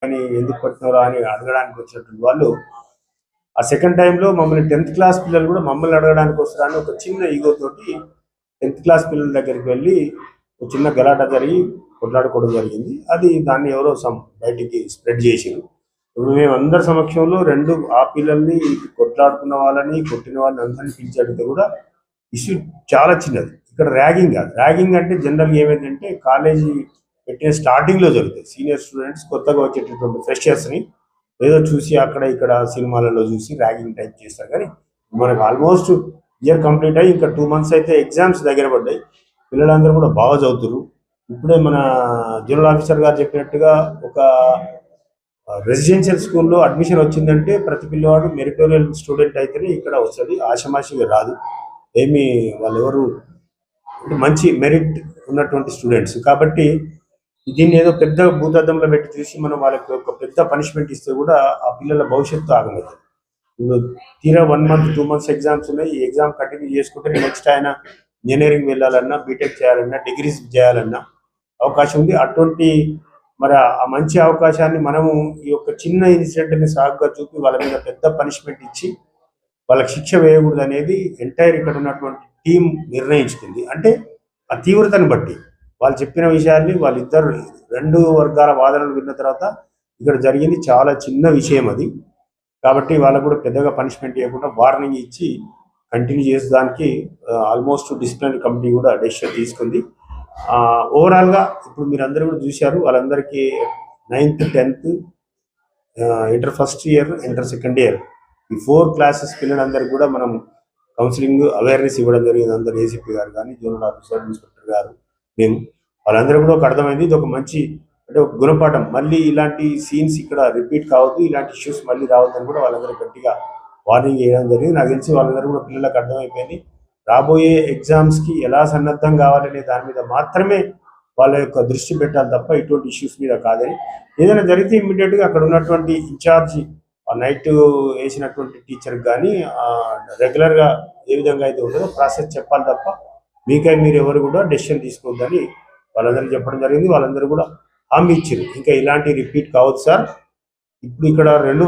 అని ఎందుకు కొట్టినారా అని అడగడానికి వచ్చినటువంటి వాళ్ళు ఆ సెకండ్ టైంలో మమ్మల్ని 10th క్లాస్ పిల్లలు కూడా మమ్మల్ని అడగడానికి వస్తారని ఒక చిన్న ఈగో తోటి 10th క్లాస్ పిల్లల దగ్గరికి వెళ్ళి ఒక చిన్న గలాట జరిగి కొట్లాడుకోవడం జరిగింది. అది దాన్ని ఎవరో బయటికి స్ప్రెడ్ చేసారు. ఇప్పుడు మేము అందరి సమక్షంలో ఆ పిల్లల్ని కొట్లాడుకున్న వాళ్ళని కొట్టిన వాళ్ళని అందరినీ పిలిచి అడిగితే కూడా ఇష్యూ చాలా చిన్నది. ఇక్కడ ర్యాగింగ్ కాదు. ర్యాగింగ్ అంటే జనరల్గా ఏమైందంటే కాలేజీ పెట్టిన స్టార్టింగ్లో జరుగుతుంది. సీనియర్ స్టూడెంట్స్ కొత్తగా వచ్చేటటువంటి ఫ్రెషర్స్ని ఏదో చూసి అక్కడ ఇక్కడ సినిమాలలో చూసి ర్యాగింగ్ టైప్ చేస్తారు. కానీ మనకు ఆల్మోస్ట్ ఇయర్ కంప్లీట్ అయ్యి ఇంకా 2 months అయితే ఎగ్జామ్స్ దగ్గర పడ్డాయి. పిల్లలందరూ కూడా బాగా చదువుతారు. ఇప్పుడే మన జనరల్ ఆఫీసర్ గారు చెప్పినట్టుగా ఒక రెసిడెన్షియల్ స్కూల్లో అడ్మిషన్ వచ్చిందంటే ప్రతి పిల్లవాడు మెరిటోరియల్ స్టూడెంట్ అయితేనే ఇక్కడ వస్తుంది. ఆషమాషిగా రాదు. ఏమి వాళ్ళు ఎవరు మంచి మెరిట్ ఉన్నటువంటి స్టూడెంట్స్. కాబట్టి దీన్ని ఏదో పెద్ద భూతద్దంలో పెట్టి చూసి మనం వాళ్ళకి ఒక పెద్ద పనిష్మెంట్ ఇస్తే కూడా ఆ పిల్లల భవిష్యత్తు ఆగమవుతుంది. ఇప్పుడు తీరా 1 month 2 months ఎగ్జామ్స్ ఉన్నాయి. ఈ ఎగ్జామ్ కంటిన్యూ చేసుకుంటే నెక్స్ట్ ఆయన ఇంజనీరింగ్ వెళ్ళాలన్నా, బీటెక్ చేయాలన్నా, డిగ్రీస్ చేయాలన్నా అవకాశం ఉంది. అటువంటి మరి ఆ మంచి అవకాశాన్ని మనము ఈ యొక్క చిన్న ఇన్సిడెంట్ని సాగుగా చూపి వాళ్ళ మీద పెద్ద పనిష్మెంట్ ఇచ్చి వాళ్ళకి శిక్ష వేయకూడదు అనేది ఎంటైర్ ఇక్కడ ఉన్నటువంటి టీం నిర్ణయించుకుంది. అంటే ఆ తీవ్రతను బట్టి వాళ్ళు చెప్పిన విషయాన్ని వాళ్ళిద్దరు 2 వర్గాల వాదనలు విన్న తర్వాత ఇక్కడ జరిగింది చాలా చిన్న విషయం అది. కాబట్టి వాళ్ళకు కూడా పెద్దగా పనిష్మెంట్ ఇవ్వకుండా వార్నింగ్ ఇచ్చి కంటిన్యూ చేసేదానికి ఆల్మోస్ట్ డిసిప్లినరీ కమిటీ కూడా డెసిషన్ తీసుకుంది. ఓవరాల్గా ఇప్పుడు మీరు అందరూ కూడా చూశారు. వాళ్ళందరికీ 9th 10th inter first year, inter second year ఈ 4 classes పిల్లలందరికీ కూడా మనం కౌన్సిలింగ్ అవేర్నెస్ ఇవ్వడం జరిగింది. అందరూ ఏసీపీ గారు కానీ, జోనల్ ఆఫీసర్, ఇన్స్పెక్టర్ గారు, మేము వాళ్ళందరూ కూడా ఒక అర్థమైంది. ఇది ఒక మంచి అంటే ఒక గుణపాఠం. మళ్ళీ ఇలాంటి సీన్స్ ఇక్కడ రిపీట్ కావద్దు, ఇలాంటి ఇష్యూస్ మళ్ళీ రావద్దని కూడా వాళ్ళందరూ గట్టిగా వార్నింగ్ చేయడం జరిగింది. నాకు తెలిసి వాళ్ళందరూ కూడా పిల్లలకు అర్థమైపోయింది. రాబోయే ఎగ్జామ్స్కి ఎలా సన్నద్ధం కావాలనే దాని మీద మాత్రమే వాళ్ళ యొక్క దృష్టి పెట్టాలి తప్ప ఇటువంటి ఇష్యూస్ మీద కాదని. ఏదైనా జరిగితే ఇమ్మీడియట్గా అక్కడ ఉన్నటువంటి ఇన్ఛార్జి నైట్ వేసినటువంటి టీచర్కి కానీ రెగ్యులర్గా ఏ విధంగా అయితే ఉంటుందో ప్రాసెస్ చెప్పాలి తప్ప మీరు ఎవరు కూడా డెసిషన్ తీసుకోవద్దని వాళ్ళందరూ చెప్పడం జరిగింది. వాళ్ళందరూ కూడా హామీ ఇచ్చారు ఇంకా ఇలాంటి రిపీట్ కావచ్చు సార్. ఇప్పుడు ఇక్కడ 2